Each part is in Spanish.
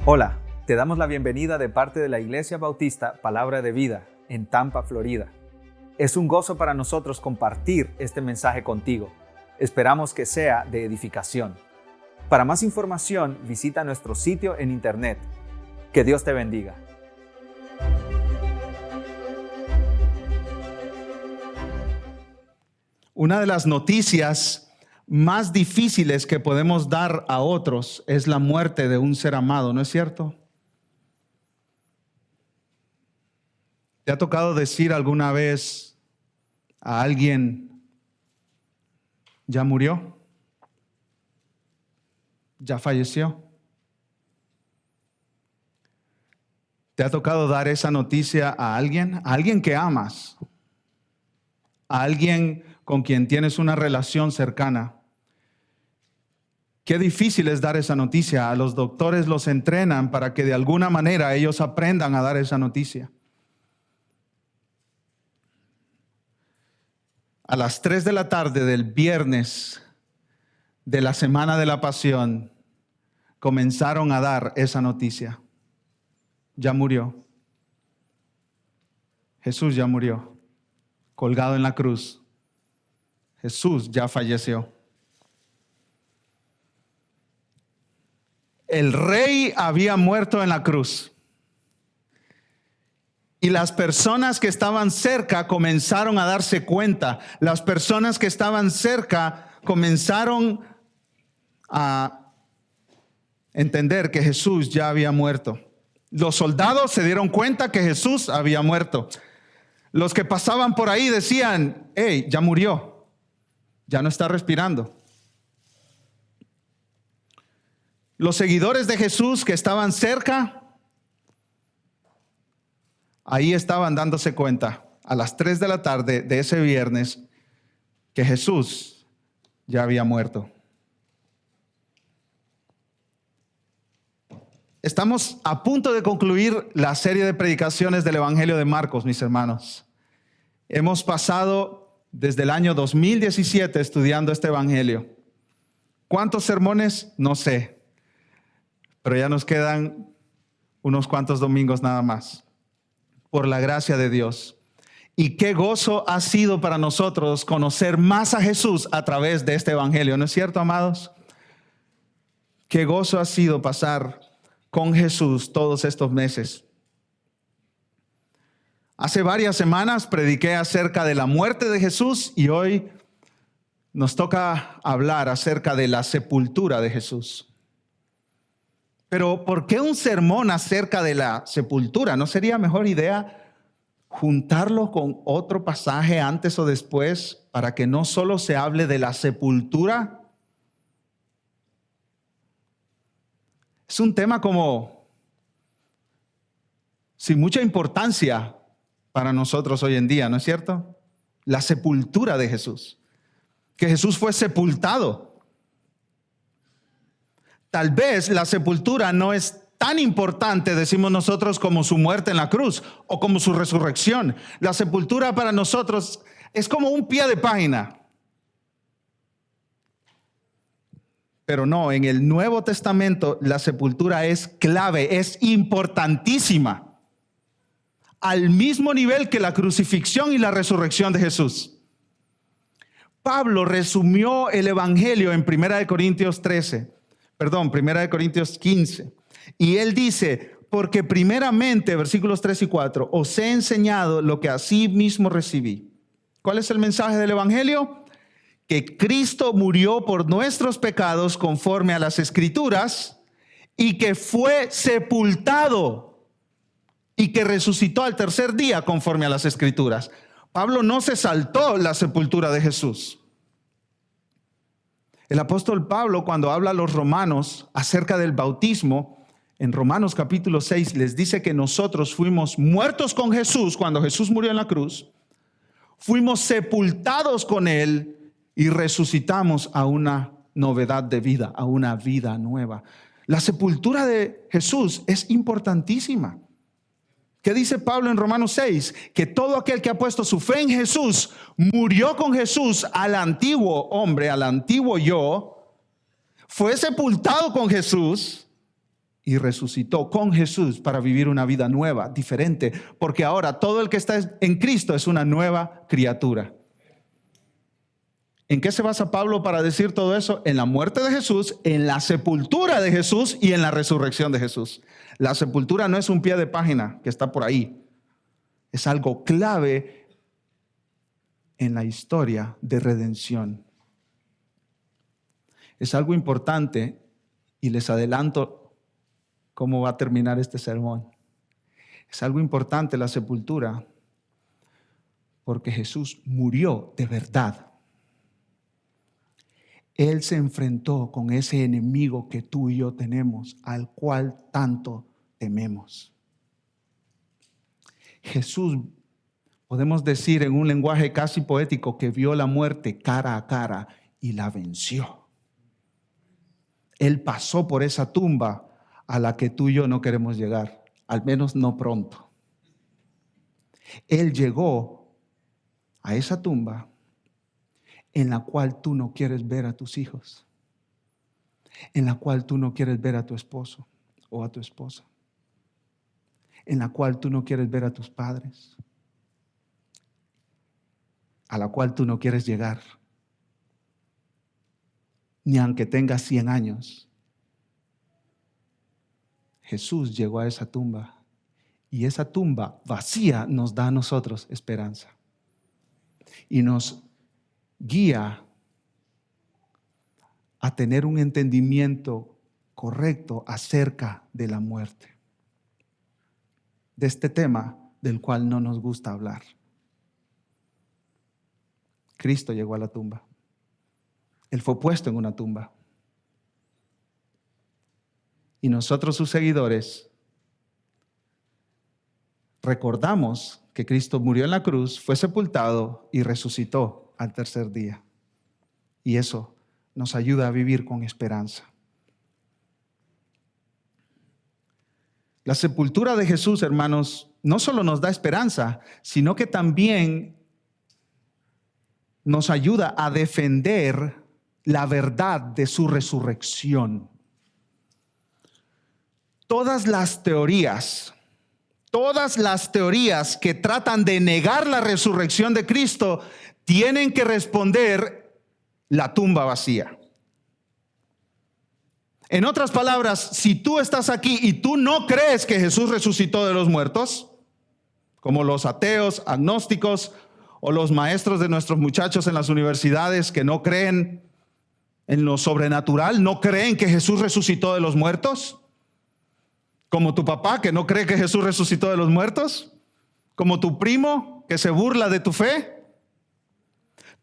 Hola, te damos la bienvenida de parte de la Iglesia Bautista Palabra de Vida en Tampa, Florida. Es un gozo para nosotros compartir este mensaje contigo. Esperamos que sea de edificación. Para más información, visita nuestro sitio en internet. Que Dios te bendiga. Una de las noticias más difíciles que podemos dar a otros es la muerte de un ser amado, ¿no es cierto? ¿Te ha tocado decir alguna vez a alguien, ya murió? ¿Ya falleció? ¿Te ha tocado dar esa noticia a alguien que amas, a alguien con quien tienes una relación cercana? Qué difícil es dar esa noticia. A los doctores los entrenan para que de alguna manera ellos aprendan a dar esa noticia. A las 3 de la tarde del viernes de la Semana de la Pasión, comenzaron a dar esa noticia. Ya murió. Jesús ya murió, colgado en la cruz. Jesús ya falleció. El rey había muerto en la cruz. Y las personas que estaban cerca comenzaron a darse cuenta. Las personas que estaban cerca comenzaron a entender que Jesús ya había muerto. Los soldados se dieron cuenta que Jesús había muerto. Los que pasaban por ahí decían, hey, ya murió, ya no está respirando. Los seguidores de Jesús que estaban cerca, ahí estaban dándose cuenta a las 3 de la tarde de ese viernes que Jesús ya había muerto. Estamos a punto de concluir la serie de predicaciones del Evangelio de Marcos, mis hermanos. Hemos pasado desde el año 2017 estudiando este Evangelio. ¿Cuántos sermones? No sé. Pero ya nos quedan unos cuantos domingos nada más, por la gracia de Dios. Y qué gozo ha sido para nosotros conocer más a Jesús a través de este Evangelio, ¿no es cierto, amados? Qué gozo ha sido pasar con Jesús todos estos meses. Hace varias semanas prediqué acerca de la muerte de Jesús y hoy nos toca hablar acerca de la sepultura de Jesús. Pero ¿por qué un sermón acerca de la sepultura? ¿No sería mejor idea juntarlo con otro pasaje antes o después para que no solo se hable de la sepultura? Es un tema como sin mucha importancia para nosotros hoy en día, ¿no es cierto? La sepultura de Jesús. Que Jesús fue sepultado. Tal vez la sepultura no es tan importante, decimos nosotros, como su muerte en la cruz o como su resurrección. La sepultura para nosotros es como un pie de página. Pero no, en el Nuevo Testamento la sepultura es clave, es importantísima. Al mismo nivel que la crucifixión y la resurrección de Jesús. Pablo resumió el Evangelio en 1 Corintios 15. Y él dice, porque primeramente, versículos 3 y 4, os he enseñado lo que así mismo recibí. ¿Cuál es el mensaje del Evangelio? Que Cristo murió por nuestros pecados conforme a las Escrituras y que fue sepultado y que resucitó al tercer día conforme a las Escrituras. Pablo no se saltó la sepultura de Jesús. El apóstol Pablo, cuando habla a los romanos acerca del bautismo, en Romanos capítulo 6 les dice que nosotros fuimos muertos con Jesús cuando Jesús murió en la cruz, fuimos sepultados con Él y resucitamos a una novedad de vida, a una vida nueva. La sepultura de Jesús es importantísima. ¿Qué dice Pablo en Romanos 6? Que todo aquel que ha puesto su fe en Jesús, murió con Jesús al antiguo hombre, al antiguo yo, fue sepultado con Jesús y resucitó con Jesús para vivir una vida nueva, diferente, porque ahora todo el que está en Cristo es una nueva criatura. ¿En qué se basa Pablo para decir todo eso? En la muerte de Jesús, en la sepultura de Jesús y en la resurrección de Jesús. La sepultura no es un pie de página que está por ahí. Es algo clave en la historia de redención. Es algo importante y les adelanto cómo va a terminar este sermón. Es algo importante la sepultura porque Jesús murió de verdad. Él se enfrentó con ese enemigo que tú y yo tenemos, al cual tanto tememos. Jesús, podemos decir en un lenguaje casi poético, que vio la muerte cara a cara y la venció. Él pasó por esa tumba a la que tú y yo no queremos llegar, al menos no pronto. Él llegó a esa tumba en la cual tú no quieres ver a tus hijos, en la cual tú no quieres ver a tu esposo o a tu esposa, en la cual tú no quieres ver a tus padres, a la cual tú no quieres llegar, ni aunque tengas 100 años. Jesús llegó a esa tumba y esa tumba vacía nos da a nosotros esperanza y nos guía a tener un entendimiento correcto acerca de la muerte, de este tema del cual no nos gusta hablar. Cristo llegó a la tumba. Él fue puesto en una tumba. Y nosotros, sus seguidores, recordamos que Cristo murió en la cruz, fue sepultado y resucitó al tercer día. Y eso nos ayuda a vivir con esperanza. La sepultura de Jesús, hermanos, no solo nos da esperanza, sino que también nos ayuda a defender la verdad de su resurrección. Todas las teorías que tratan de negar la resurrección de Cristo tienen que responder la tumba vacía. En otras palabras, si tú estás aquí y tú no crees que Jesús resucitó de los muertos, como los ateos, agnósticos o los maestros de nuestros muchachos en las universidades que no creen en lo sobrenatural, no creen que Jesús resucitó de los muertos, como tu papá que no cree que Jesús resucitó de los muertos, como tu primo que se burla de tu fe.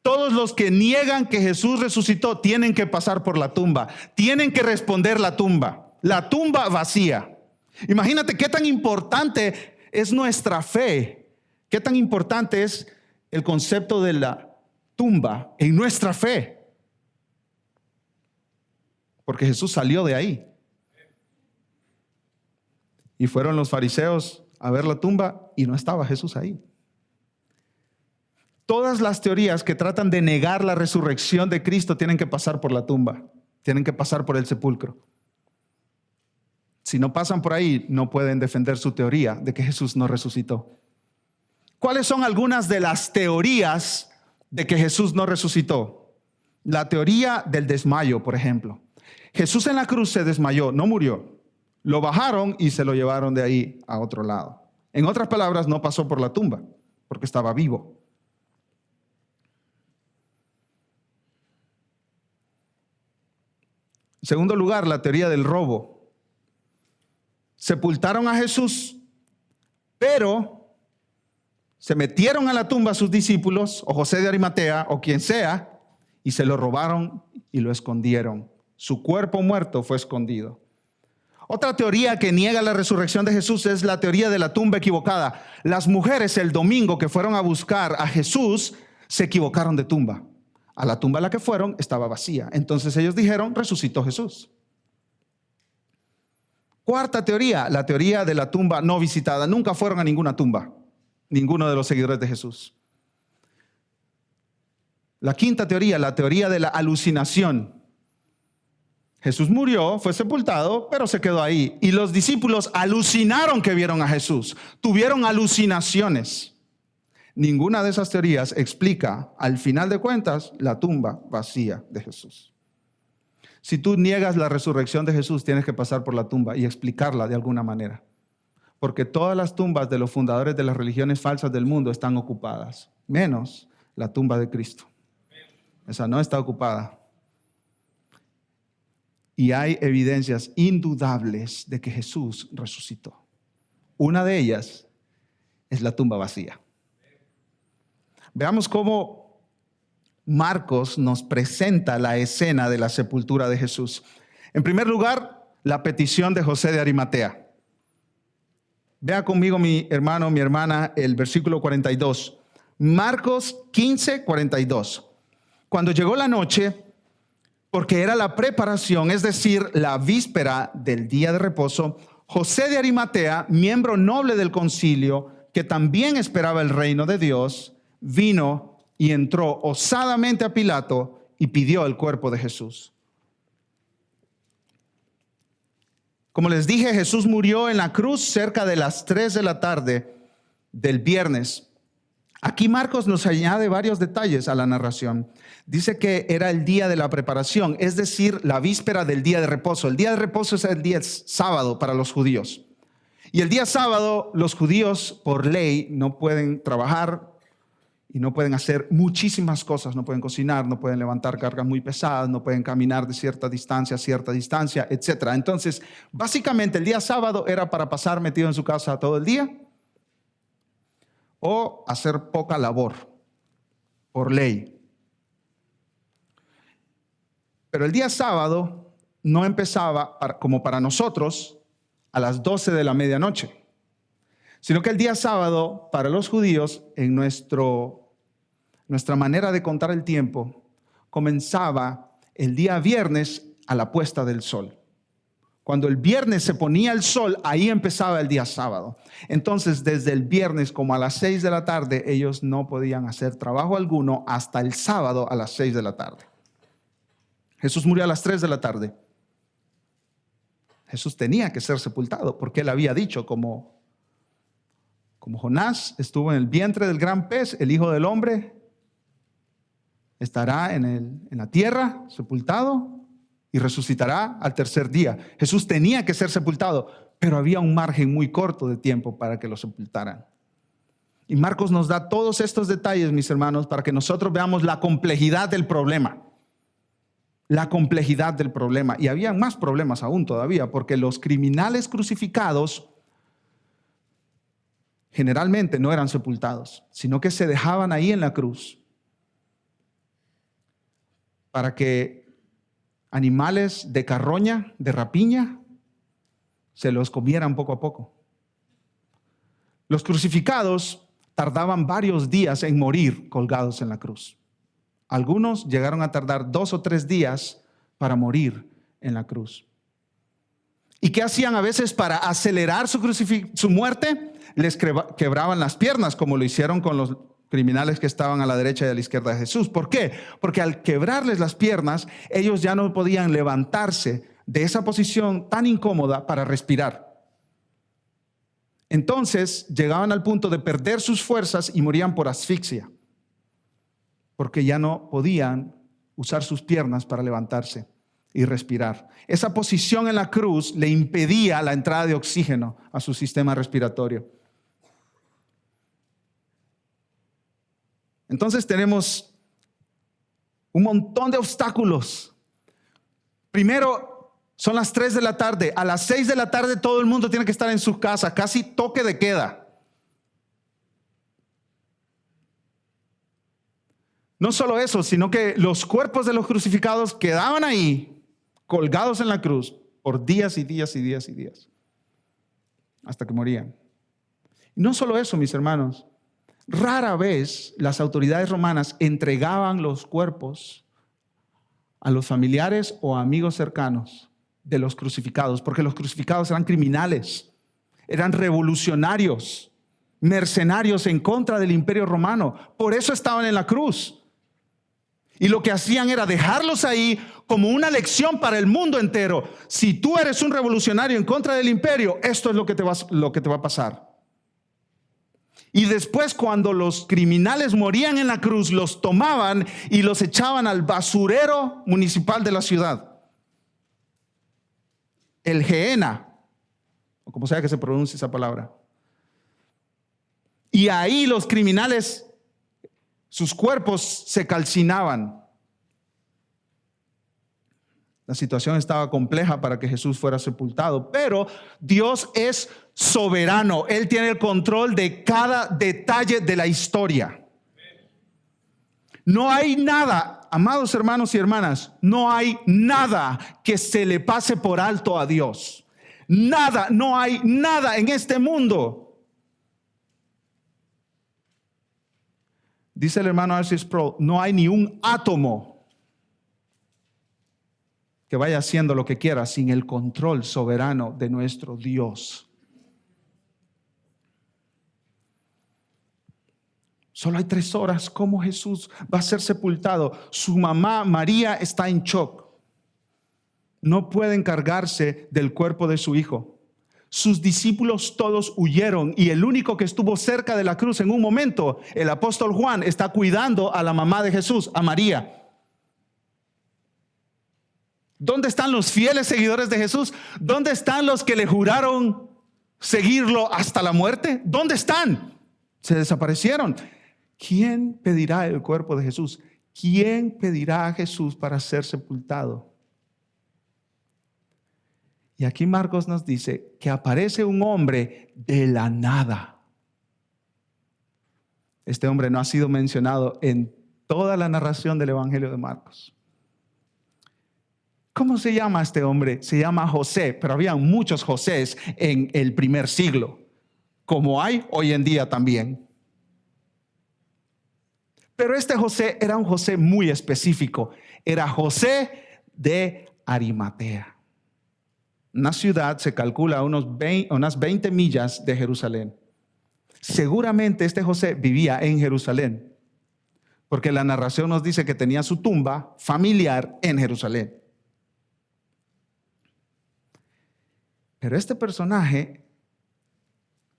Todos los que niegan que Jesús resucitó tienen que pasar por la tumba, tienen que responder la tumba vacía. Imagínate qué tan importante es nuestra fe, qué tan importante es el concepto de la tumba en nuestra fe. Porque Jesús salió de ahí. Y fueron los fariseos a ver la tumba y no estaba Jesús ahí. Todas las teorías que tratan de negar la resurrección de Cristo tienen que pasar por la tumba, tienen que pasar por el sepulcro. Si no pasan por ahí, no pueden defender su teoría de que Jesús no resucitó. ¿Cuáles son algunas de las teorías de que Jesús no resucitó? La teoría del desmayo, por ejemplo. Jesús en la cruz se desmayó, no murió. Lo bajaron y se lo llevaron de ahí a otro lado. En otras palabras, no pasó por la tumba, porque estaba vivo. En segundo lugar, la teoría del robo. Sepultaron a Jesús, pero se metieron a la tumba sus discípulos, o José de Arimatea, o quien sea, y se lo robaron y lo escondieron. Su cuerpo muerto fue escondido. Otra teoría que niega la resurrección de Jesús es la teoría de la tumba equivocada. Las mujeres el domingo que fueron a buscar a Jesús se equivocaron de tumba. A la tumba a la que fueron estaba vacía. Entonces ellos dijeron, resucitó Jesús. Cuarta teoría, la teoría de la tumba no visitada. Nunca fueron a ninguna tumba, ninguno de los seguidores de Jesús. La quinta teoría, la teoría de la alucinación. Jesús murió, fue sepultado, pero se quedó ahí. Y los discípulos alucinaron que vieron a Jesús. Tuvieron alucinaciones. Ninguna de esas teorías explica, al final de cuentas, la tumba vacía de Jesús. Si tú niegas la resurrección de Jesús, tienes que pasar por la tumba y explicarla de alguna manera. Porque todas las tumbas de los fundadores de las religiones falsas del mundo están ocupadas, menos la tumba de Cristo. Esa no está ocupada. Y hay evidencias indudables de que Jesús resucitó. Una de ellas es la tumba vacía. Veamos cómo Marcos nos presenta la escena de la sepultura de Jesús. En primer lugar, la petición de José de Arimatea. Vea conmigo, mi hermano, mi hermana, el versículo 42. Marcos 15, 42. Cuando llegó la noche, porque era la preparación, es decir, la víspera del día de reposo, José de Arimatea, miembro noble del concilio, que también esperaba el reino de Dios, vino y entró osadamente a Pilato y pidió el cuerpo de Jesús. Como les dije, Jesús murió en la cruz cerca de las 3 de la tarde del viernes. Aquí Marcos nos añade varios detalles a la narración. Dice que era el día de la preparación, es decir, la víspera del día de reposo. El día de reposo es el día sábado para los judíos. Y el día sábado los judíos por ley no pueden trabajar y no pueden hacer muchísimas cosas. No pueden cocinar, no pueden levantar cargas muy pesadas, no pueden caminar de cierta distancia a cierta distancia, etc. Entonces, básicamente el día sábado era para pasar metido en su casa todo el día o hacer poca labor por ley. Pero el día sábado no empezaba como para nosotros a las 12 de la medianoche, sino que el día sábado para los judíos, en nuestra manera de contar el tiempo, comenzaba el día viernes a la puesta del sol. Cuando el viernes se ponía el sol, ahí empezaba el día sábado. Entonces, desde el viernes como a las 6 de la tarde, ellos no podían hacer trabajo alguno hasta el sábado a las 6 de la tarde. Jesús murió a las 3 de la tarde. Jesús tenía que ser sepultado porque él había dicho, como Jonás estuvo en el vientre del gran pez, el Hijo del Hombre estará en la tierra sepultado y resucitará al tercer día. Jesús tenía que ser sepultado, pero había un margen muy corto de tiempo para que lo sepultaran. Y Marcos nos da todos estos detalles, mis hermanos, para que nosotros veamos la complejidad del problema. La complejidad del problema. Y había más problemas aún todavía, porque los criminales crucificados generalmente no eran sepultados, sino que se dejaban ahí en la cruz para que animales de carroña, de rapiña, se los comieran poco a poco. Los crucificados tardaban varios días en morir colgados en la cruz. Algunos llegaron a tardar 2 o 3 días para morir en la cruz. ¿Y qué hacían a veces para acelerar su muerte? Les quebraban las piernas, como lo hicieron con los criminales que estaban a la derecha y a la izquierda de Jesús. ¿Por qué? Porque al quebrarles las piernas, ellos ya no podían levantarse de esa posición tan incómoda para respirar. Entonces llegaban al punto de perder sus fuerzas y morían por asfixia, porque ya no podían usar sus piernas para levantarse y respirar. Esa posición en la cruz le impedía la entrada de oxígeno a su sistema respiratorio. Entonces tenemos un montón de obstáculos. Primero, son las 3 de la tarde. A las 6 de la tarde todo el mundo tiene que estar en su casa, casi toque de queda. No solo eso, sino que los cuerpos de los crucificados quedaban ahí, colgados en la cruz, por días y días y días y días, hasta que morían. Y no solo eso, mis hermanos. Rara vez las autoridades romanas entregaban los cuerpos a los familiares o amigos cercanos de los crucificados, porque los crucificados eran criminales, eran revolucionarios, mercenarios en contra del imperio romano. Por eso estaban en la cruz. Y lo que hacían era dejarlos ahí como una lección para el mundo entero. Si tú eres un revolucionario en contra del imperio, esto es lo que te va a pasar. Y después, cuando los criminales morían en la cruz, los tomaban y los echaban al basurero municipal de la ciudad. El Gehenna, o como sea que se pronuncie esa palabra. Y ahí los criminales, sus cuerpos se calcinaban. La situación estaba compleja para que Jesús fuera sepultado, pero Dios es soberano. Él tiene el control de cada detalle de la historia. No hay nada, amados hermanos y hermanas, no hay nada que se le pase por alto a Dios. Nada, no hay nada en este mundo. Dice el hermano R.C. Sproul, no hay ni un átomo que vaya haciendo lo que quiera sin el control soberano de nuestro Dios. Solo hay 3 horas. ¿Cómo Jesús va a ser sepultado? Su mamá María está en shock. No puede encargarse del cuerpo de su hijo. Sus discípulos todos huyeron y el único que estuvo cerca de la cruz en un momento, el apóstol Juan, está cuidando a la mamá de Jesús, a María. ¿Dónde están los fieles seguidores de Jesús? ¿Dónde están los que le juraron seguirlo hasta la muerte? ¿Dónde están? Se desaparecieron. ¿Quién pedirá el cuerpo de Jesús? ¿Quién pedirá a Jesús para ser sepultado? Y aquí Marcos nos dice que aparece un hombre de la nada. Este hombre no ha sido mencionado en toda la narración del Evangelio de Marcos. ¿Cómo se llama este hombre? Se llama José, pero había muchos Josés en el primer siglo, como hay hoy en día también. Pero este José era un José muy específico. Era José de Arimatea. Una ciudad, se calcula, a unas 20 millas de Jerusalén. Seguramente este José vivía en Jerusalén, porque la narración nos dice que tenía su tumba familiar en Jerusalén. Pero este personaje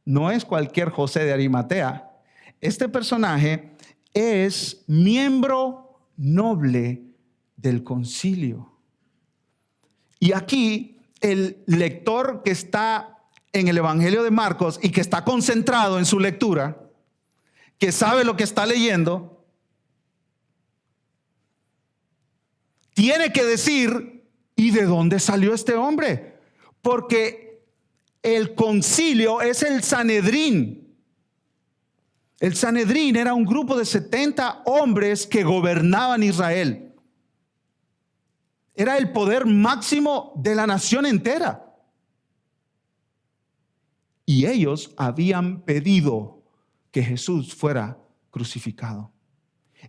no es cualquier José de Arimatea. Este personaje es miembro noble del concilio. Y aquí el lector que está en el Evangelio de Marcos y que está concentrado en su lectura, que sabe lo que está leyendo, tiene que decir, ¿y de dónde salió este hombre? Porque el concilio es el Sanedrín. El Sanedrín era un grupo de 70 hombres que gobernaban Israel. Era el poder máximo de la nación entera. Y ellos habían pedido que Jesús fuera crucificado.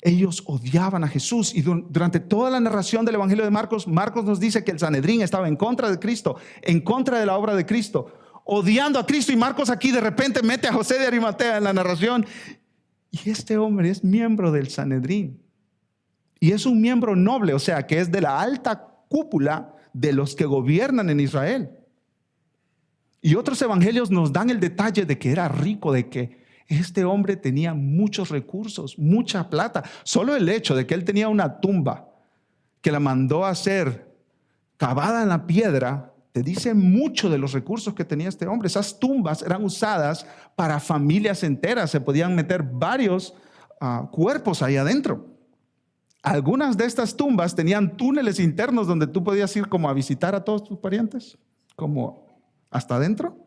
Ellos odiaban a Jesús y durante toda la narración del Evangelio de Marcos, Marcos nos dice que el Sanedrín estaba en contra de Cristo, en contra de la obra de Cristo, odiando a Cristo. Y Marcos aquí de repente mete a José de Arimatea en la narración. Y este hombre es miembro del Sanedrín. Y es un miembro noble, o sea, que es de la alta cúpula de los que gobiernan en Israel. Y otros evangelios nos dan el detalle de que era rico, de que este hombre tenía muchos recursos, mucha plata. Solo el hecho de que él tenía una tumba que la mandó a hacer cavada en la piedra, te dice mucho de los recursos que tenía este hombre. Esas tumbas eran usadas para familias enteras. Se podían meter varios cuerpos ahí adentro. Algunas de estas tumbas tenían túneles internos donde tú podías ir como a visitar a todos tus parientes, como hasta adentro.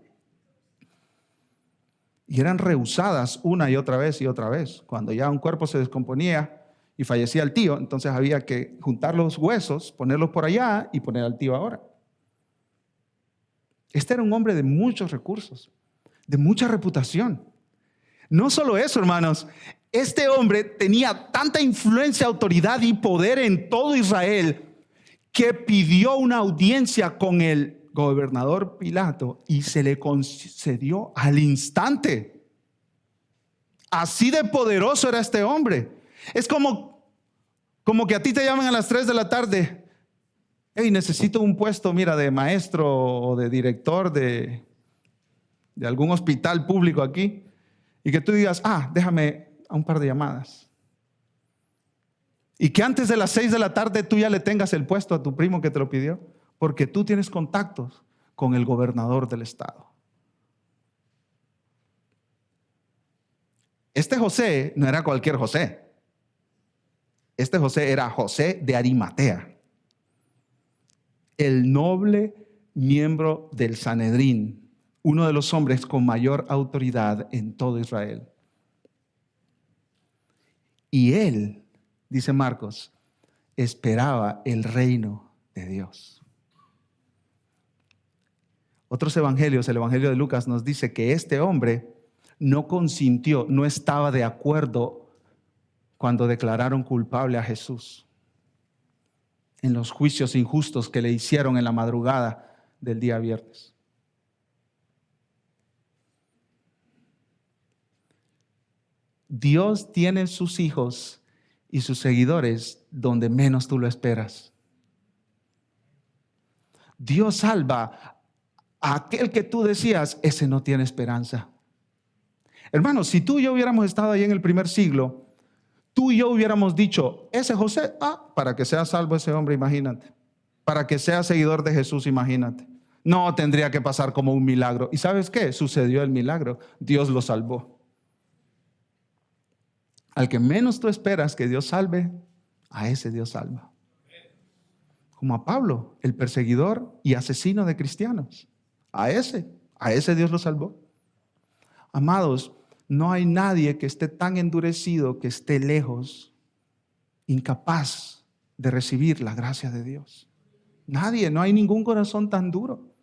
Y eran reusadas una y otra vez y otra vez. Cuando ya un cuerpo se descomponía y fallecía el tío, entonces había que juntar los huesos, ponerlos por allá y poner al tío ahora. Este era un hombre de muchos recursos, de mucha reputación. No solo eso, hermanos, este hombre tenía tanta influencia, autoridad y poder en todo Israel que pidió una audiencia con el gobernador Pilato y se le concedió al instante. Así de poderoso era este hombre. Es como Como que a ti te llaman a las 3 de la tarde. Hey, necesito un puesto, mira, de maestro o de director de algún hospital público aquí. Y que tú digas, déjame a un par de llamadas. Y que antes de las 6 de la tarde tú ya le tengas el puesto a tu primo que te lo pidió. Porque tú tienes contactos con el gobernador del estado. Este José no era cualquier José. Este José era José de Arimatea, el noble miembro del Sanedrín, uno de los hombres con mayor autoridad en todo Israel. Y él, dice Marcos, esperaba el reino de Dios. Otros evangelios, el evangelio de Lucas nos dice que este hombre no consintió, no estaba de acuerdo cuando declararon culpable a Jesús en los juicios injustos que le hicieron en la madrugada del día viernes. Dios tiene sus hijos y sus seguidores donde menos tú lo esperas. Dios salva a aquel que tú decías, ese no tiene esperanza. Hermanos, si tú y yo hubiéramos estado ahí en el primer siglo, tú y yo hubiéramos dicho, ese José, para que sea salvo ese hombre, imagínate. Para que sea seguidor de Jesús, imagínate. No, tendría que pasar como un milagro. ¿Y sabes qué? Sucedió el milagro. Dios lo salvó. Al que menos tú esperas que Dios salve, a ese Dios salva. Como a Pablo, el perseguidor y asesino de cristianos. A ese Dios lo salvó. Amados, no hay nadie que esté tan endurecido, que esté lejos, incapaz de recibir la gracia de Dios. Nadie, no hay ningún corazón tan duro.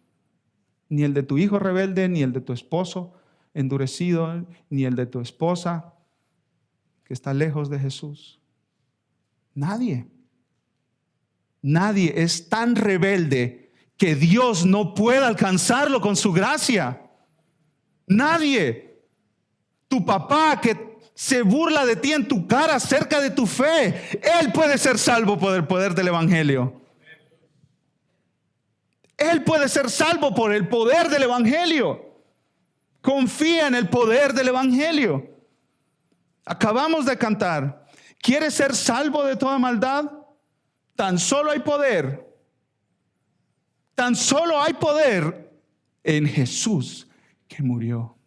Ni el de tu hijo rebelde, ni el de tu esposo endurecido, ni el de tu esposa que está lejos de Jesús. Nadie. Nadie es tan rebelde que Dios no pueda alcanzarlo con su gracia. Nadie. Tu papá que se burla de ti en tu cara acerca de tu fe, él puede ser salvo por el poder del evangelio. Él puede ser salvo por el poder del evangelio. Confía en el poder del evangelio. Acabamos de cantar. ¿Quieres ser salvo de toda maldad? Tan solo hay poder. Tan solo hay poder en Jesús que murió.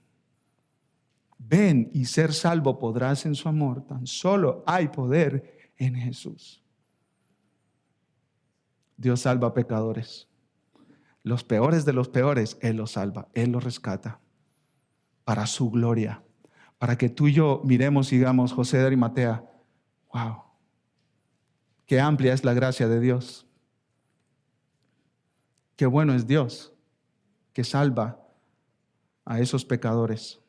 Ven y ser salvo podrás en su amor. Tan solo hay poder en Jesús. Dios salva a pecadores. Los peores de los peores, Él los salva, Él los rescata. Para su gloria. Para que tú y yo miremos y digamos, José de Arimatea, wow, qué amplia es la gracia de Dios. Qué bueno es Dios que salva a esos pecadores.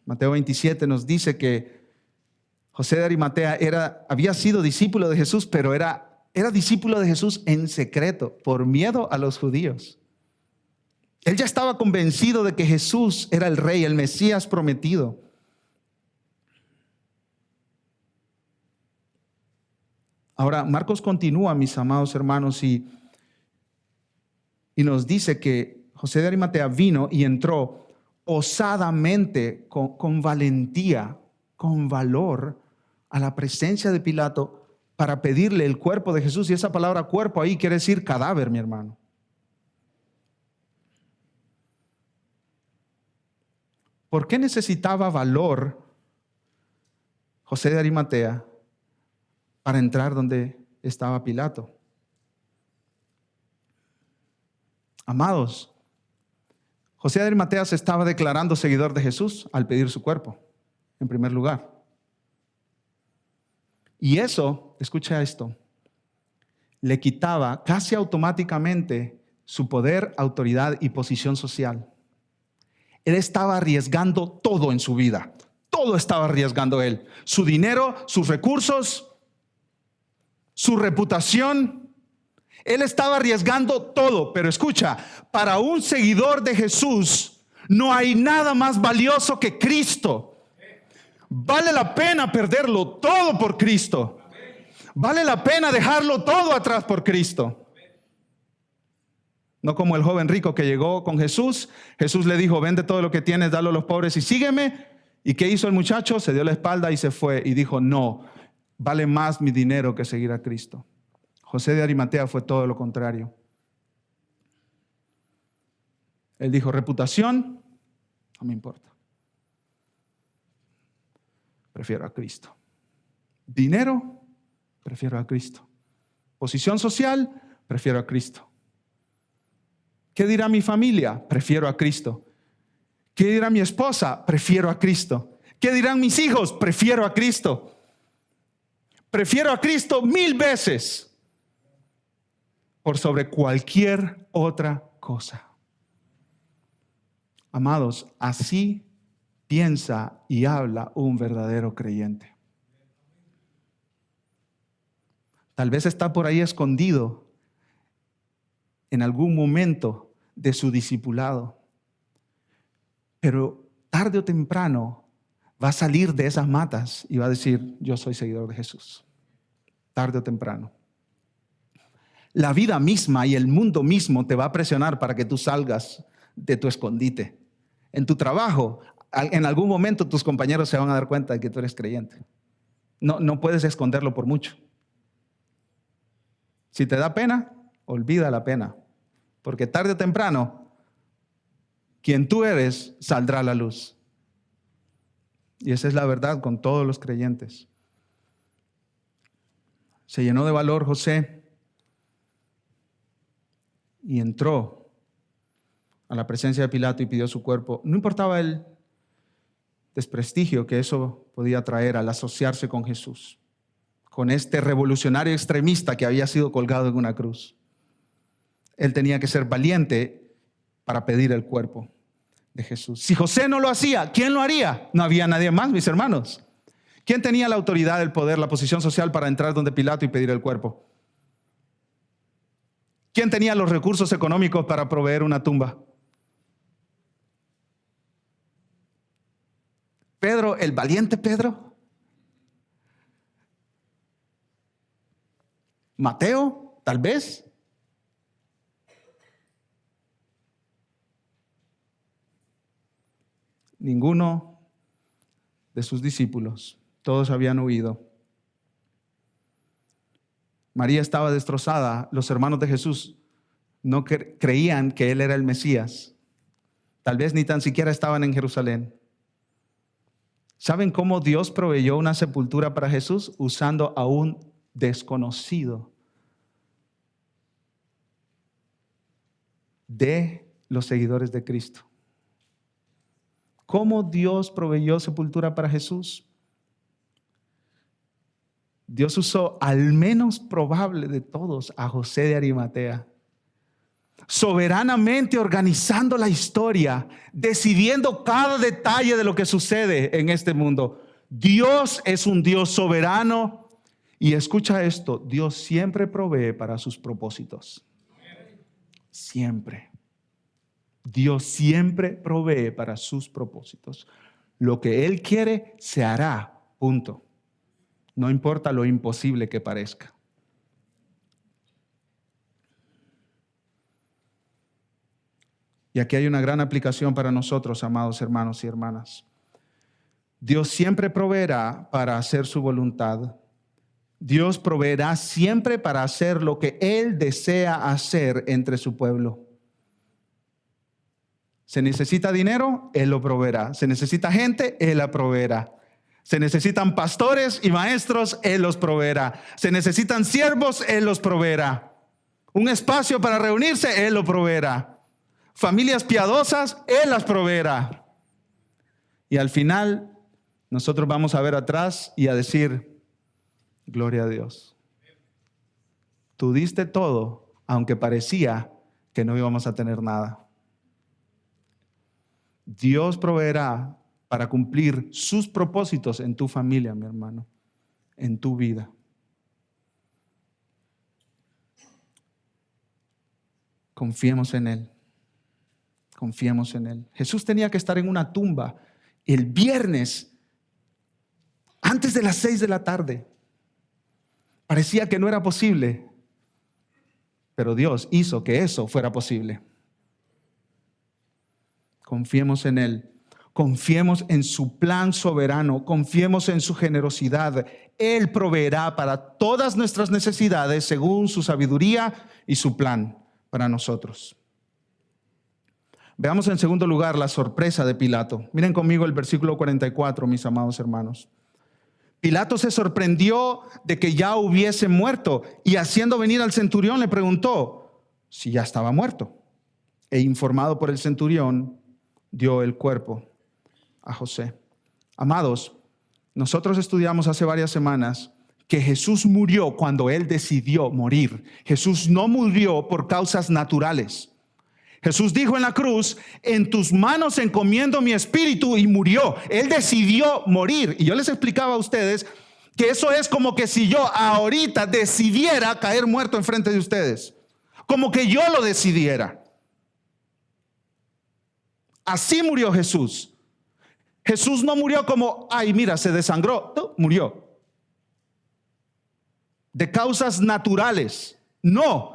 Mateo 27 nos dice que José de Arimatea había sido discípulo de Jesús, pero era discípulo de Jesús en secreto, por miedo a los judíos. Él ya estaba convencido de que Jesús era el rey, el Mesías prometido. Ahora, Marcos continúa, mis amados hermanos, y nos dice que José de Arimatea vino y entró osadamente, con valentía, con valor, a la presencia de Pilato para pedirle el cuerpo de Jesús. Y esa palabra cuerpo ahí quiere decir cadáver, mi hermano. ¿Por qué necesitaba valor José de Arimatea para entrar donde estaba Pilato? Amados, José de Arimatea se estaba declarando seguidor de Jesús al pedir su cuerpo, en primer lugar. Y eso, escucha esto, le quitaba casi automáticamente su poder, autoridad y posición social. Él estaba arriesgando todo en su vida. Todo estaba arriesgando él. Su dinero, sus recursos, su reputación. Él estaba arriesgando todo. Pero escucha, para un seguidor de Jesús no hay nada más valioso que Cristo. Vale la pena perderlo todo por Cristo. Vale la pena dejarlo todo atrás por Cristo. No como el joven rico que llegó con Jesús. Jesús le dijo, vende todo lo que tienes, dalo a los pobres y sígueme. ¿Y qué hizo el muchacho? Se dio la espalda y se fue y dijo, no, vale más mi dinero que seguir a Cristo. José de Arimatea fue todo lo contrario. Él dijo, reputación, no me importa. Prefiero a Cristo. Dinero, prefiero a Cristo. Posición social, prefiero a Cristo. ¿Qué dirá mi familia? Prefiero a Cristo. ¿Qué dirá mi esposa? Prefiero a Cristo. ¿Qué dirán mis hijos? Prefiero a Cristo. Prefiero a Cristo 1000 veces por sobre cualquier otra cosa. Amados, así piensa y habla un verdadero creyente. Tal vez está por ahí escondido en algún momento de su discipulado, pero tarde o temprano va a salir de esas matas y va a decir, yo soy seguidor de Jesús. Tarde o temprano. La vida misma y el mundo mismo te va a presionar para que tú salgas de tu escondite. En tu trabajo, en algún momento tus compañeros se van a dar cuenta de que tú eres creyente. No puedes esconderlo por mucho. Si te da pena, olvida la pena. Porque tarde o temprano, quien tú eres saldrá a la luz. Y esa es la verdad con todos los creyentes. Se llenó de valor José y entró a la presencia de Pilato y pidió su cuerpo. No importaba el desprestigio que eso podía traer al asociarse con Jesús, con este revolucionario extremista que había sido colgado en una cruz. Él tenía que ser valiente para pedir el cuerpo de Jesús. Si José no lo hacía, ¿quién lo haría? No había nadie más, mis hermanos. ¿Quién tenía la autoridad, el poder, la posición social para entrar donde Pilato y pedir el cuerpo? ¿Quién tenía los recursos económicos para proveer una tumba? Pedro, el valiente Pedro. Mateo, tal vez. Ninguno de sus discípulos. Todos habían huido. María estaba destrozada. Los hermanos de Jesús no creían que Él era el Mesías. Tal vez ni tan siquiera estaban en Jerusalén. ¿Saben cómo Dios proveyó una sepultura para Jesús? Usando a un desconocido de los seguidores de Cristo. ¿Cómo Dios proveyó sepultura para Jesús? Dios usó al menos probable de todos a José de Arimatea, soberanamente organizando la historia, decidiendo cada detalle de lo que sucede en este mundo. Dios es un Dios soberano y escucha esto, Dios siempre provee para sus propósitos. Siempre. Dios siempre provee para sus propósitos. Lo que Él quiere se hará, punto. No importa lo imposible que parezca. Y aquí hay una gran aplicación para nosotros, amados hermanos y hermanas. Dios siempre proveerá para hacer su voluntad. Dios proveerá siempre para hacer lo que Él desea hacer entre su pueblo. ¿Se necesita dinero? Él lo proveerá. ¿Se necesita gente? Él la proveerá. Se necesitan pastores y maestros, Él los proveerá. Se necesitan siervos, Él los proveerá. Un espacio para reunirse, Él lo proveerá. Familias piadosas, Él las proveerá. Y al final, nosotros vamos a ver atrás y a decir, gloria a Dios. Tú diste todo, aunque parecía que no íbamos a tener nada. Dios proveerá para cumplir sus propósitos en tu familia, mi hermano, en tu vida. Confiemos en Él. Confiemos en Él. Jesús tenía que estar en una tumba el viernes antes de las 6 de la tarde. Parecía que no era posible, pero Dios hizo que eso fuera posible. Confiemos en Él. Confiemos en su plan soberano, confiemos en su generosidad. Él proveerá para todas nuestras necesidades según su sabiduría y su plan para nosotros. Veamos en segundo lugar la sorpresa de Pilato. Miren conmigo el versículo 44, mis amados hermanos. Pilato se sorprendió de que ya hubiese muerto y haciendo venir al centurión le preguntó si ya estaba muerto. E informado por el centurión, dio el cuerpo a José. Amados, nosotros estudiamos hace varias semanas que Jesús murió cuando Él decidió morir. Jesús no murió por causas naturales. Jesús dijo en la cruz, en tus manos encomiendo mi espíritu, y murió. Él decidió morir. Y yo les explicaba a ustedes que eso es como que si yo ahorita decidiera caer muerto enfrente de ustedes. Como que yo lo decidiera. Así murió Jesús. Jesús no murió como, ay, mira, se desangró. No, murió. De causas naturales. No.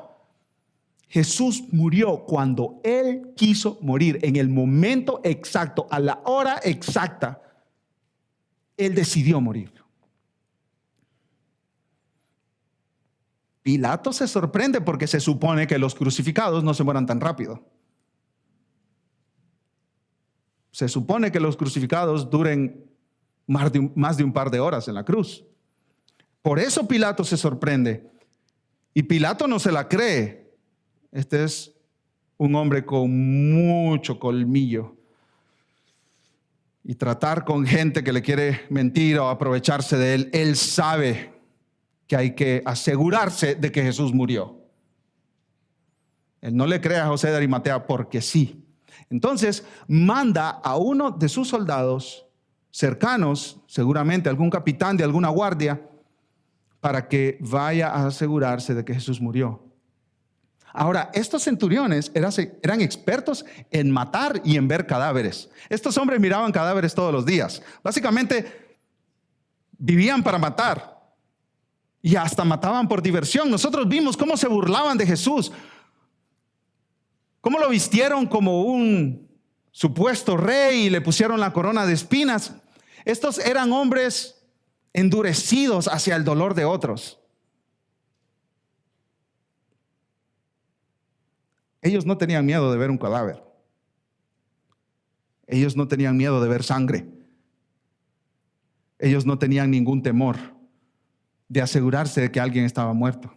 Jesús murió cuando Él quiso morir, en el momento exacto, a la hora exacta. Él decidió morir. Pilato se sorprende porque se supone que los crucificados no se mueran tan rápido. Se supone que los crucificados duren más de un par de horas en la cruz. Por eso Pilato se sorprende. Y Pilato no se la cree. Este es un hombre con mucho colmillo. Y tratar con gente que le quiere mentir o aprovecharse de él. Él sabe que hay que asegurarse de que Jesús murió. Él no le cree a José de Arimatea porque sí. Entonces manda a uno de sus soldados cercanos, seguramente algún capitán de alguna guardia, para que vaya a asegurarse de que Jesús murió. Ahora, estos centuriones eran expertos en matar y en ver cadáveres. Estos hombres miraban cadáveres todos los días. Básicamente vivían para matar y hasta mataban por diversión. Nosotros vimos cómo se burlaban de Jesús. ¿Cómo lo vistieron como un supuesto rey y le pusieron la corona de espinas? Estos eran hombres endurecidos hacia el dolor de otros. Ellos no tenían miedo de ver un cadáver. Ellos no tenían miedo de ver sangre. Ellos no tenían ningún temor de asegurarse de que alguien estaba muerto.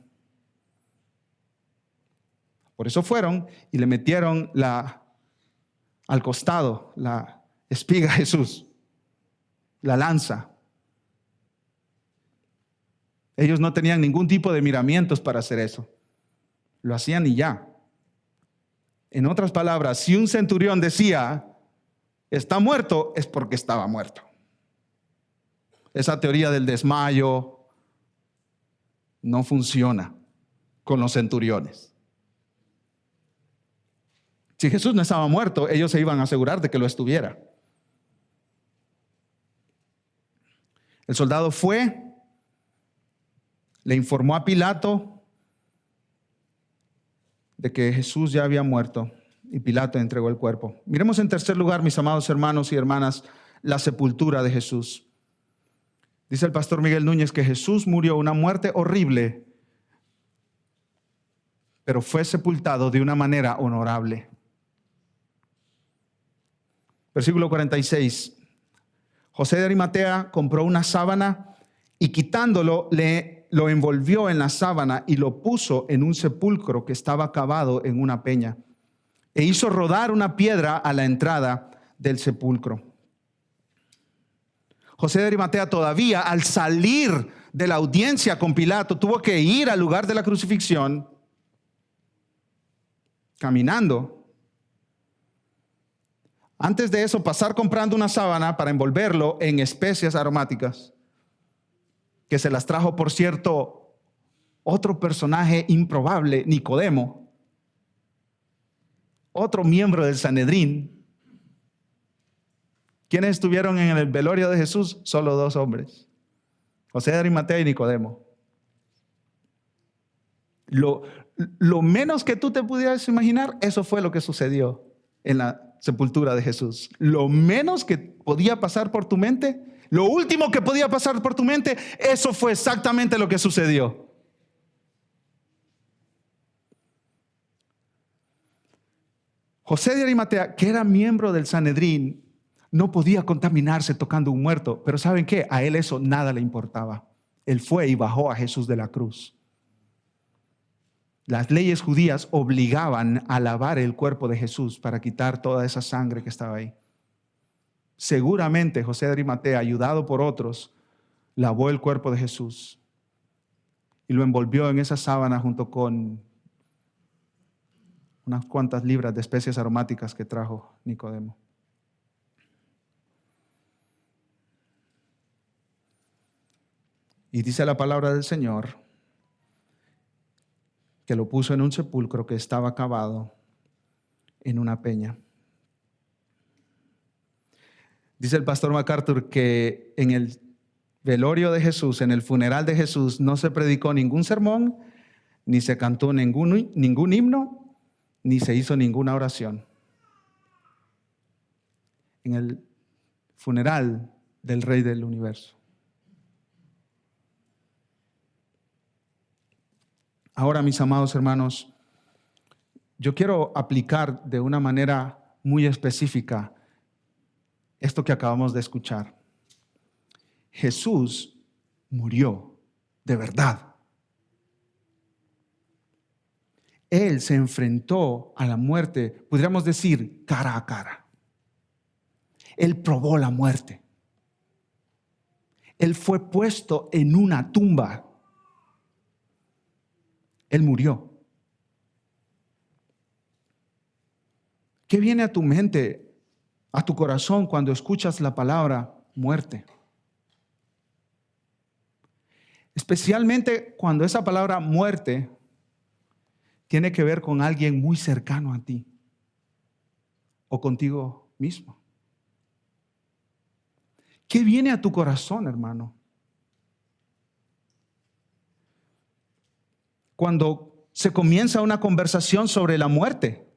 Por eso fueron y le metieron al costado la espiga a Jesús, la lanza. Ellos no tenían ningún tipo de miramientos para hacer eso. Lo hacían y ya. En otras palabras, si un centurión decía, está muerto, es porque estaba muerto. Esa teoría del desmayo no funciona con los centuriones. Si Jesús no estaba muerto, ellos se iban a asegurar de que lo estuviera. El soldado fue, le informó a Pilato de que Jesús ya había muerto y Pilato entregó el cuerpo. Miremos en tercer lugar, mis amados hermanos y hermanas, la sepultura de Jesús. Dice el pastor Miguel Núñez que Jesús murió una muerte horrible, pero fue sepultado de una manera honorable. Versículo 46. José de Arimatea compró una sábana y quitándolo lo envolvió en la sábana y lo puso en un sepulcro que estaba cavado en una peña. E hizo rodar una piedra a la entrada del sepulcro. José de Arimatea todavía al salir de la audiencia con Pilato tuvo que ir al lugar de la crucifixión caminando. Antes de eso, pasar comprando una sábana para envolverlo en especias aromáticas, que se las trajo, por cierto, otro personaje improbable, Nicodemo, otro miembro del Sanedrín. ¿Quiénes estuvieron en el velorio de Jesús? Solo 2 hombres. José de Arimatea y Nicodemo. Lo menos que tú te pudieras imaginar, eso fue lo que sucedió en la sepultura de Jesús. Lo menos que podía pasar por tu mente, lo último que podía pasar por tu mente, eso fue exactamente lo que sucedió. José de Arimatea, que era miembro del Sanedrín, no podía contaminarse tocando un muerto, pero ¿saben qué? A él eso nada le importaba. Él fue y bajó a Jesús de la cruz. Las leyes judías obligaban a lavar el cuerpo de Jesús para quitar toda esa sangre que estaba ahí. Seguramente José de Arimatea, ayudado por otros, lavó el cuerpo de Jesús y lo envolvió en esa sábana junto con unas cuantas libras de especias aromáticas que trajo Nicodemo. Y dice la palabra del Señor que lo puso en un sepulcro que estaba cavado en una peña. Dice el pastor MacArthur que en el velorio de Jesús, en el funeral de Jesús, no se predicó ningún sermón, ni se cantó ningún himno, ni se hizo ninguna oración. En el funeral del Rey del Universo. Ahora, mis amados hermanos, yo quiero aplicar de una manera muy específica esto que acabamos de escuchar. Jesús murió de verdad. Él se enfrentó a la muerte, podríamos decir, cara a cara. Él probó la muerte. Él fue puesto en una tumba. Él murió. ¿Qué viene a tu mente, a tu corazón cuando escuchas la palabra muerte? Especialmente cuando esa palabra muerte tiene que ver con alguien muy cercano a ti o contigo mismo. ¿Qué viene a tu corazón, hermano? Cuando se comienza una conversación sobre la muerte,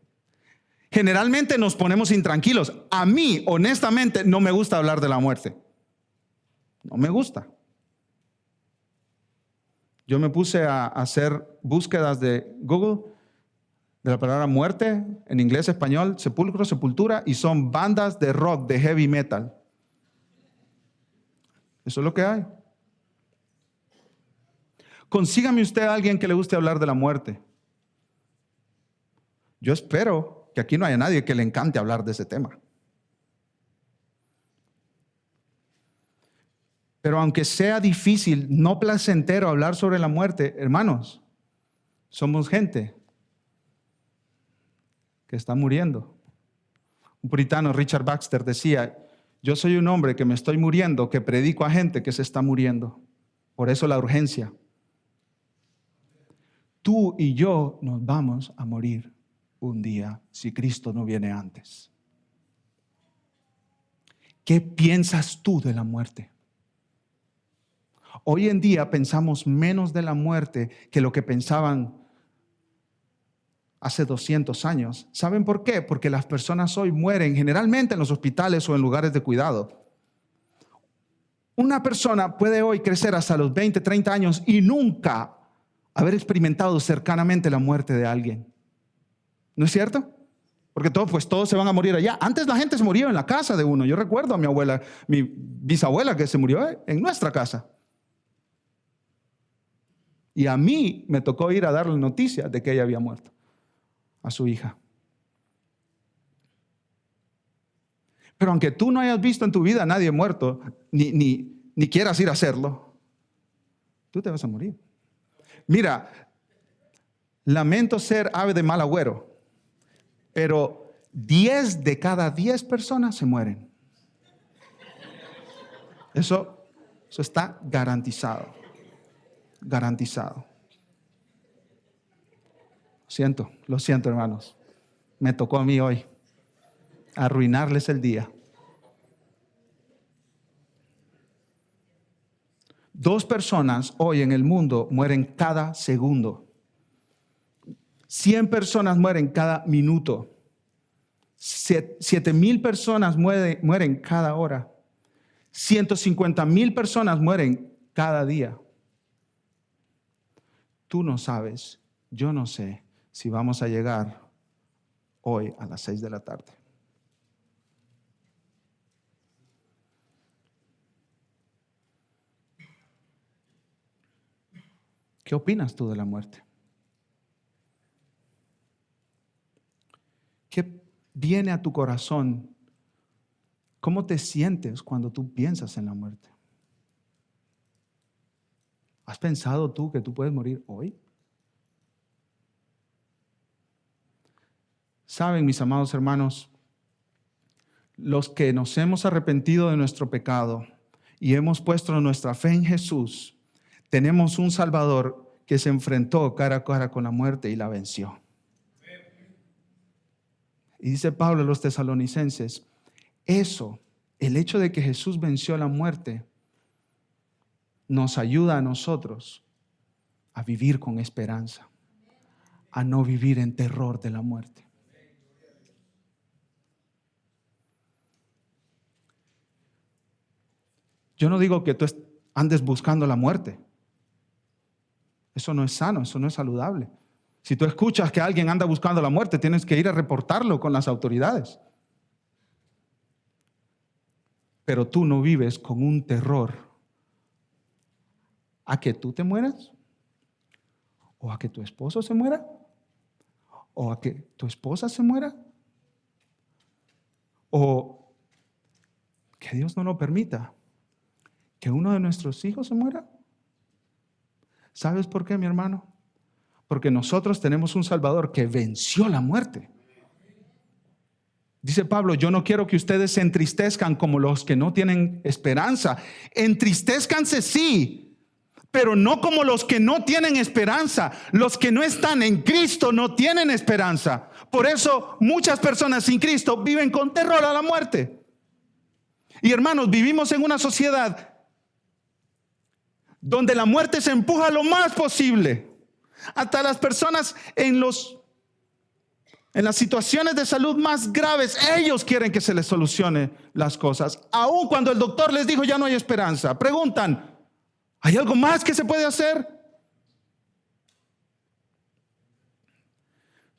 generalmente nos ponemos intranquilos. A mí, honestamente, no me gusta hablar de la muerte. No me gusta. Yo me puse a hacer búsquedas de Google de la palabra muerte, en inglés, español, sepulcro, sepultura, y son bandas de rock, de heavy metal. Eso es lo que hay. Consígame usted a alguien que le guste hablar de la muerte. Yo espero que aquí no haya nadie que le encante hablar de ese tema. Pero aunque sea difícil, no placentero hablar sobre la muerte, hermanos, somos gente que está muriendo. Un puritano, Richard Baxter, decía: yo soy un hombre que me estoy muriendo, que predico a gente que se está muriendo. Por eso la urgencia. Tú y yo nos vamos a morir un día si Cristo no viene antes. ¿Qué piensas tú de la muerte? Hoy en día pensamos menos de la muerte que lo que pensaban hace 200 años. ¿Saben por qué? Porque las personas hoy mueren generalmente en los hospitales o en lugares de cuidado. Una persona puede hoy crecer hasta los 20, 30 años y nunca haber experimentado cercanamente la muerte de alguien. ¿No es cierto? Porque todos se van a morir allá. Antes la gente se moría en la casa de uno. Yo recuerdo a mi abuela, mi bisabuela, que se murió en nuestra casa. Y a mí me tocó ir a darle noticia de que ella había muerto a su hija. Pero aunque tú no hayas visto en tu vida a nadie muerto, ni quieras ir a hacerlo, tú te vas a morir. Mira, lamento ser ave de mal agüero, pero 10 de cada 10 personas se mueren. Eso está garantizado. Garantizado. Lo siento, hermanos. Me tocó a mí hoy arruinarles el día. 2 personas hoy en el mundo mueren cada segundo. 100 personas mueren cada minuto. 7,000 personas mueren cada hora. 150,000 personas mueren cada día. Tú no sabes, yo no sé si vamos a llegar hoy a las 6 de la tarde. ¿Qué opinas tú de la muerte? ¿Qué viene a tu corazón? ¿Cómo te sientes cuando tú piensas en la muerte? ¿Has pensado tú que tú puedes morir hoy? Saben, mis amados hermanos, los que nos hemos arrepentido de nuestro pecado y hemos puesto nuestra fe en Jesús, tenemos un Salvador que se enfrentó cara a cara con la muerte y la venció. Y dice Pablo a los tesalonicenses, el hecho de que Jesús venció la muerte, nos ayuda a nosotros a vivir con esperanza, a no vivir en terror de la muerte. Yo no digo que tú andes buscando la muerte. Eso no es sano, eso no es saludable. Si tú escuchas que alguien anda buscando la muerte, tienes que ir a reportarlo con las autoridades. Pero tú no vives con un terror a que tú te mueras, o a que tu esposo se muera, o a que tu esposa se muera, o que Dios no lo permita, que uno de nuestros hijos se muera. ¿Sabes por qué, mi hermano? Porque nosotros tenemos un Salvador que venció la muerte. Dice Pablo, yo no quiero que ustedes se entristezcan como los que no tienen esperanza. Entristezcanse sí, pero no como los que no tienen esperanza. Los que no están en Cristo no tienen esperanza. Por eso muchas personas sin Cristo viven con terror a la muerte. Y hermanos, vivimos en una sociedad donde la muerte se empuja lo más posible. Hasta las personas en las situaciones de salud más graves, ellos quieren que se les solucione las cosas. Aun cuando el doctor les dijo ya no hay esperanza, preguntan, ¿hay algo más que se puede hacer?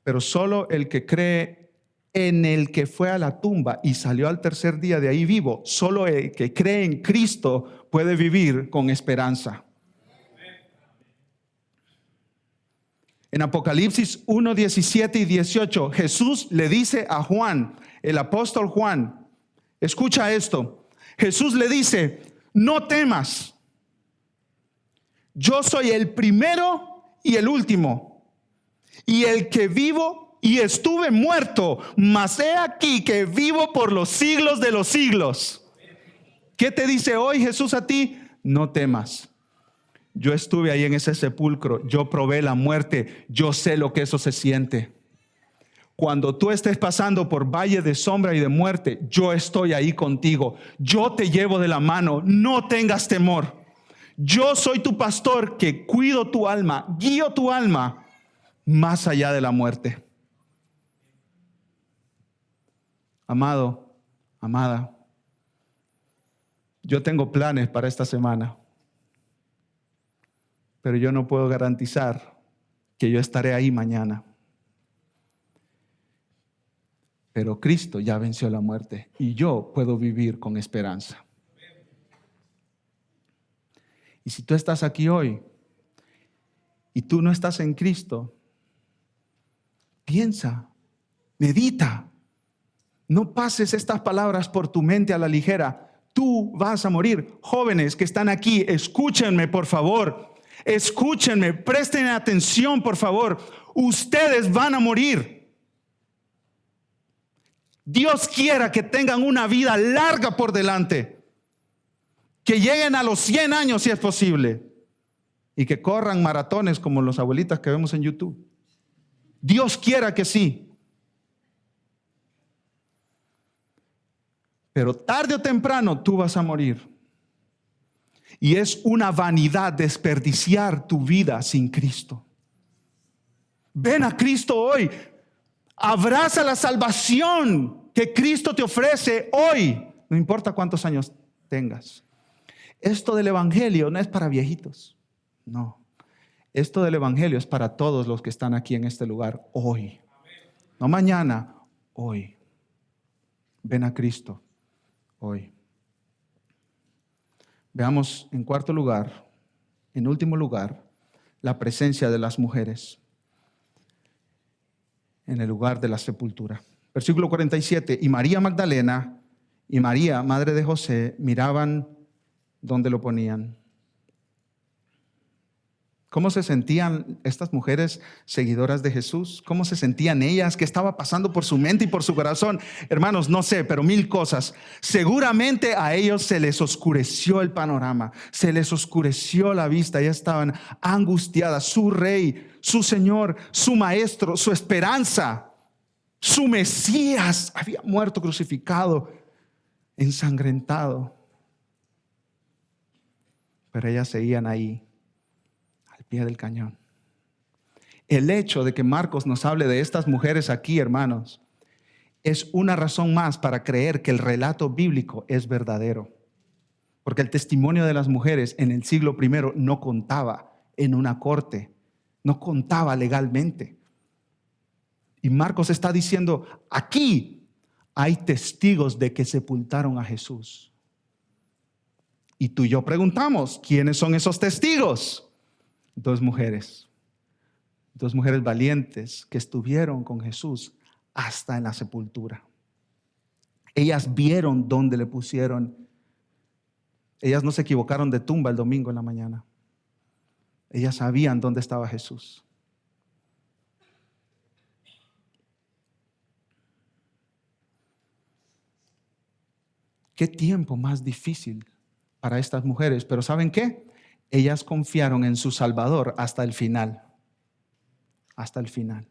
Pero solo el que cree en el que fue a la tumba y salió al tercer día de ahí vivo, solo el que cree en Cristo puede vivir con esperanza. En Apocalipsis 1, 17 y 18, Jesús le dice a Juan, el apóstol Juan, escucha esto, Jesús le dice, no temas, yo soy el primero y el último, y el que vivo y estuve muerto, mas he aquí que vivo por los siglos de los siglos. ¿Qué te dice hoy Jesús a ti? No temas. Yo estuve ahí en ese sepulcro, yo probé la muerte, yo sé lo que eso se siente. Cuando tú estés pasando por valle de sombra y de muerte, yo estoy ahí contigo. Yo te llevo de la mano, no tengas temor. Yo soy tu pastor que cuido tu alma, guío tu alma más allá de la muerte. Amado, amada, yo tengo planes para esta semana. Pero yo no puedo garantizar que yo estaré ahí mañana. Pero Cristo ya venció la muerte y yo puedo vivir con esperanza. Y si tú estás aquí hoy y tú no estás en Cristo, piensa, medita. No pases estas palabras por tu mente a la ligera. Tú vas a morir. Jóvenes que están aquí, escúchenme por favor. Escúchenme, presten atención por favor. Ustedes van a morir. Dios quiera que tengan una vida larga por delante, que lleguen a los 100 años si es posible, y que corran maratones como los abuelitas que vemos en YouTube. Dios quiera que sí. Pero tarde o temprano tú vas a morir. Y es una vanidad desperdiciar tu vida sin Cristo. Ven a Cristo hoy. Abraza la salvación que Cristo te ofrece hoy. No importa cuántos años tengas. Esto del evangelio no es para viejitos. No. Esto del evangelio es para todos los que están aquí en este lugar hoy. No mañana, hoy. Ven a Cristo hoy. Veamos en cuarto lugar, en último lugar, la presencia de las mujeres en el lugar de la sepultura. Versículo 47, y María Magdalena y María, madre de José, miraban dónde lo ponían. ¿Cómo se sentían estas mujeres seguidoras de Jesús? ¿Cómo se sentían ellas? ¿Qué estaba pasando por su mente y por su corazón? Hermanos, no sé, pero mil cosas. Seguramente a ellos se les oscureció el panorama, se les oscureció la vista. Ellas estaban angustiadas. Su rey, su Señor, su Maestro, su esperanza, su Mesías había muerto crucificado, ensangrentado. Pero ellas seguían ahí, pie del cañón. El hecho de que Marcos nos hable de estas mujeres aquí, hermanos, es una razón más para creer que el relato bíblico es verdadero. Porque el testimonio de las mujeres en el siglo I no contaba en una corte, no contaba legalmente. Y Marcos está diciendo, aquí hay testigos de que sepultaron a Jesús. Y tú y yo preguntamos, ¿quiénes son esos testigos? Dos mujeres valientes que estuvieron con Jesús hasta en la sepultura. Ellas vieron dónde le pusieron. Ellas no se equivocaron de tumba el domingo en la mañana. Ellas sabían dónde estaba Jesús. Qué tiempo más difícil para estas mujeres, pero ¿saben qué? Ellas confiaron en su Salvador hasta el final. Hasta el final.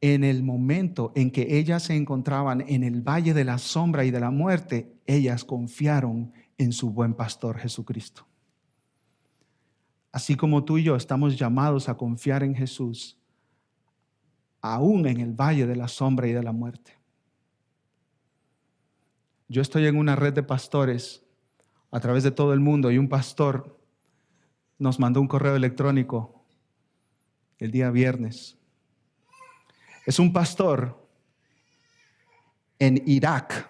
En el momento en que ellas se encontraban en el valle de la sombra y de la muerte, ellas confiaron en su buen pastor Jesucristo. Así como tú y yo estamos llamados a confiar en Jesús, aún en el valle de la sombra y de la muerte. Yo estoy en una red de pastores a través de todo el mundo y un pastor nos mandó un correo electrónico el día viernes. Es un pastor en Irak.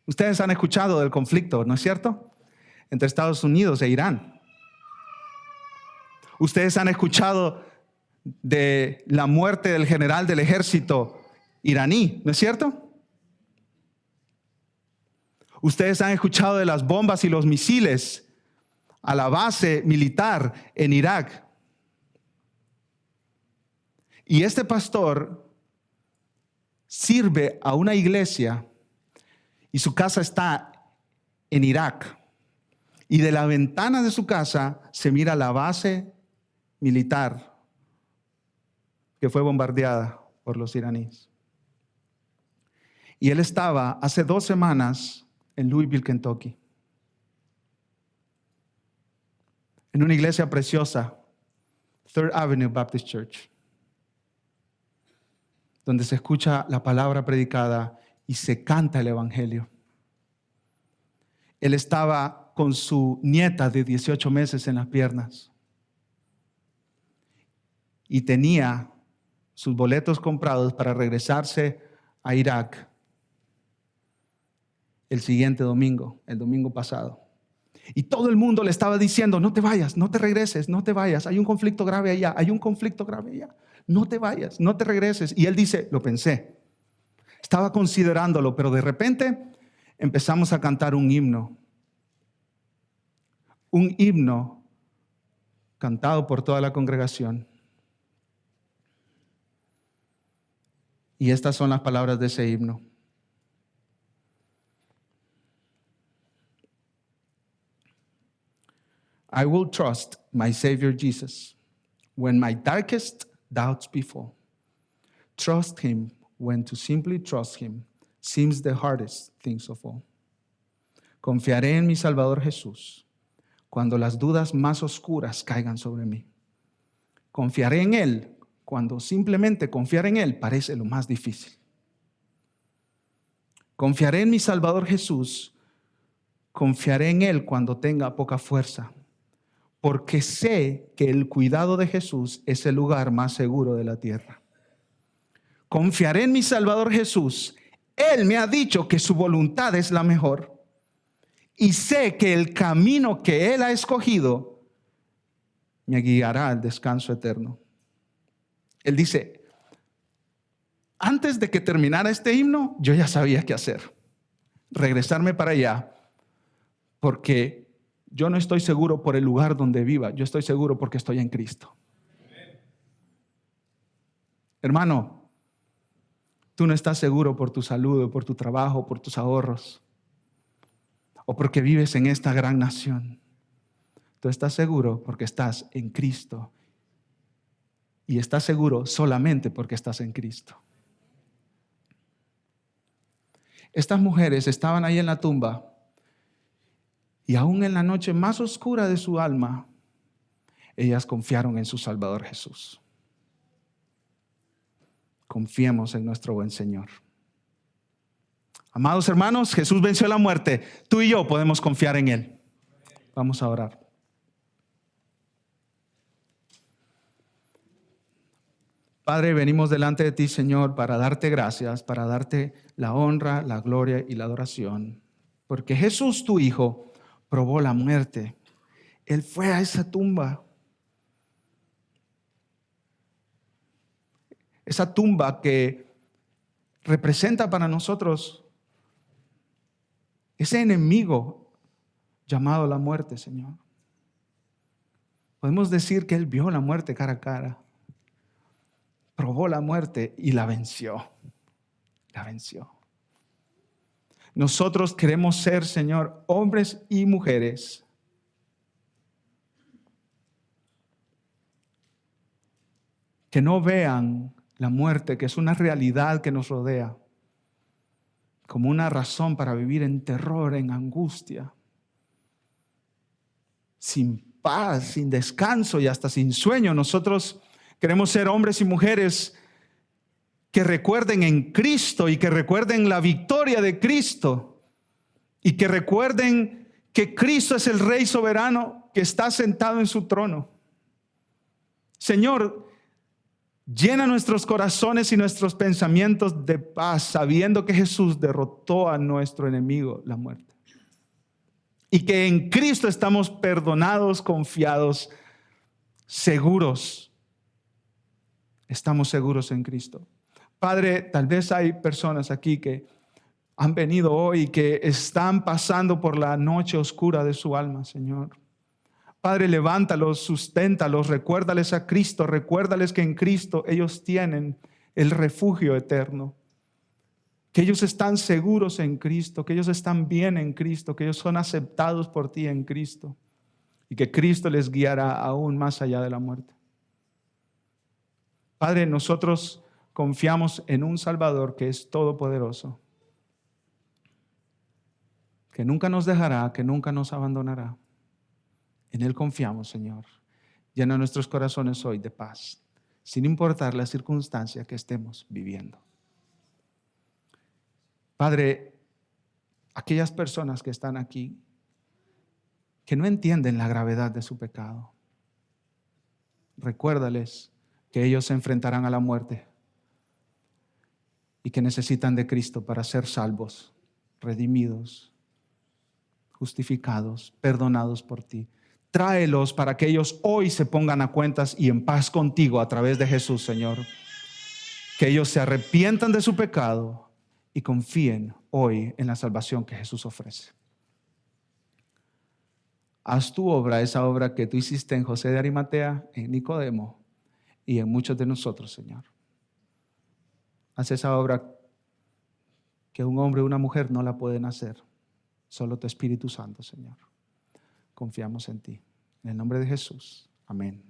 Ustedes han escuchado del conflicto, ¿no es cierto? Entre Estados Unidos e Irán. Ustedes han escuchado de la muerte del general del ejército iraní, ¿no es cierto? Ustedes han escuchado de las bombas y los misiles a la base militar en Irak. Y este pastor sirve a una iglesia y su casa está en Irak. Y de la ventana de su casa se mira la base militar que fue bombardeada por los iraníes. Y él estaba hace 2 semanas en Louisville, Kentucky, en una iglesia preciosa, Third Avenue Baptist Church, donde se escucha la palabra predicada y se canta el evangelio. Él estaba con su nieta de 18 meses en las piernas y tenía sus boletos comprados para regresarse a Irak el siguiente domingo, el domingo pasado. Y todo el mundo le estaba diciendo, no te vayas, no te regreses, no te vayas. Hay un conflicto grave allá, hay un conflicto grave allá. No te vayas, no te regreses. Y él dice, lo pensé. Estaba considerándolo, pero de repente empezamos a cantar un himno. Un himno cantado por toda la congregación. Y estas son las palabras de ese himno. I will trust my Savior Jesus when my darkest doubts befall. Trust him when to simply trust him seems the hardest things of all. Confiaré en mi Salvador Jesús cuando las dudas más oscuras caigan sobre mí. Confiaré en Él cuando simplemente confiar en Él parece lo más difícil. Confiaré en mi Salvador Jesús. Confiaré en Él cuando tenga poca fuerza, porque sé que el cuidado de Jesús es el lugar más seguro de la tierra. Confiaré en mi Salvador Jesús. Él me ha dicho que su voluntad es la mejor. Y sé que el camino que Él ha escogido me guiará al descanso eterno. Él dice, antes de que terminara este himno, yo ya sabía qué hacer. Regresarme para allá, porque yo no estoy seguro por el lugar donde viva, yo estoy seguro porque estoy en Cristo. Hermano, tú no estás seguro por tu salud, por tu trabajo, por tus ahorros, o porque vives en esta gran nación. Tú estás seguro porque estás en Cristo. Y estás seguro solamente porque estás en Cristo. Estas mujeres estaban ahí en la tumba y aún en la noche más oscura de su alma, ellas confiaron en su Salvador Jesús. Confiemos en nuestro buen Señor. Amados hermanos, Jesús venció la muerte. Tú y yo podemos confiar en Él. Vamos a orar. Padre, venimos delante de ti, Señor, para darte gracias, para darte la honra, la gloria y la adoración. Porque Jesús, tu Hijo, probó la muerte. Él fue a esa tumba. Esa tumba que representa para nosotros ese enemigo llamado la muerte, Señor. Podemos decir que Él vio la muerte cara a cara. Probó la muerte y la venció. La venció. Nosotros queremos ser, Señor, hombres y mujeres que no vean la muerte, que es una realidad que nos rodea, como una razón para vivir en terror, en angustia, sin paz, sin descanso y hasta sin sueño. Nosotros queremos ser hombres y mujeres que recuerden en Cristo y que recuerden la victoria de Cristo y que recuerden que Cristo es el Rey soberano que está sentado en su trono. Señor, llena nuestros corazones y nuestros pensamientos de paz, sabiendo que Jesús derrotó a nuestro enemigo, la muerte. Y que en Cristo estamos perdonados, confiados, seguros. Estamos seguros en Cristo. Padre, tal vez hay personas aquí que han venido hoy y que están pasando por la noche oscura de su alma, Señor. Padre, levántalos, susténtalos, recuérdales a Cristo, recuérdales que en Cristo ellos tienen el refugio eterno, que ellos están seguros en Cristo, que ellos están bien en Cristo, que ellos son aceptados por ti en Cristo y que Cristo les guiará aún más allá de la muerte. Padre, nosotros confiamos en un Salvador que es todopoderoso, que nunca nos dejará, que nunca nos abandonará. En Él confiamos, Señor. Llena nuestros corazones hoy de paz, sin importar la circunstancia que estemos viviendo. Padre, aquellas personas que están aquí, que no entienden la gravedad de su pecado, recuérdales que ellos se enfrentarán a la muerte y que necesitan de Cristo para ser salvos, redimidos, justificados, perdonados por ti. Tráelos para que ellos hoy se pongan a cuentas y en paz contigo a través de Jesús, Señor. Que ellos se arrepientan de su pecado y confíen hoy en la salvación que Jesús ofrece. Haz tu obra, esa obra que tú hiciste en José de Arimatea, en Nicodemo y en muchos de nosotros, Señor. Haz esa obra que un hombre o una mujer no la pueden hacer. Solo tu Espíritu Santo, Señor. Confiamos en ti. En el nombre de Jesús. Amén.